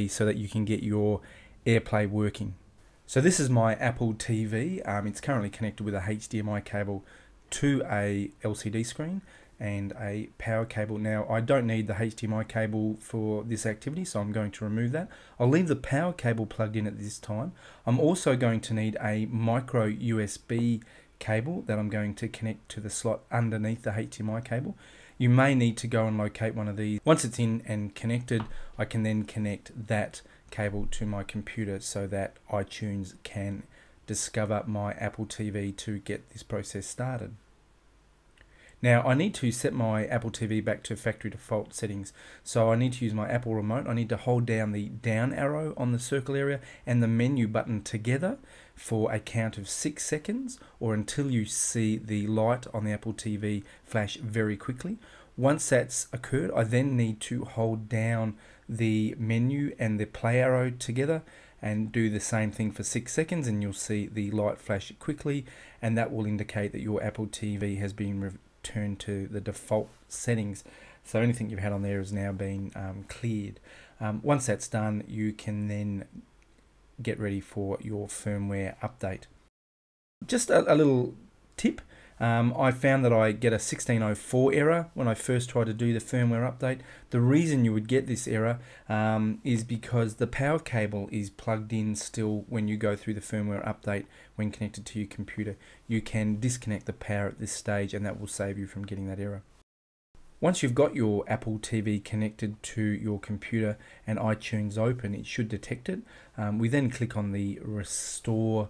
so that you can get your AirPlay working. So this is my Apple TV. It's currently connected with a HDMI cable to a LCD screen and a power cable. Now I don't need the HDMI cable for this activity, so I'm going to remove that. I'll leave the power cable plugged in at this time. I'm also going to need a micro USB cable that I'm going to connect to the slot underneath the HDMI cable. You may need to go and locate one of these. Once it's in and connected, I can then connect that cable to my computer so that iTunes can discover my Apple TV to get this process started. Now I need to set my Apple TV back to factory default settings. So I need to use my Apple remote. I need to hold down the down arrow on the circle area and the menu button together for a count of 6 seconds, or until you see the light on the Apple TV flash very quickly. Once that's occurred, I then need to hold down the menu and the play arrow together and do the same thing for 6 seconds, and you'll see the light flash quickly, and that will indicate that your Apple TV has been returned to the default settings. So anything you've had on there has now been cleared. Once that's done, you can then get ready for your firmware update. Just a little tip. I found that I get a 1604 error when I first try to do the firmware update. The reason you would get this error is because the power cable is plugged in still when you go through the firmware update when connected to your computer. You can disconnect the power at this stage and that will save you from getting that error. Once you've got your Apple TV connected to your computer and iTunes open, it should detect it. We then click on the Restore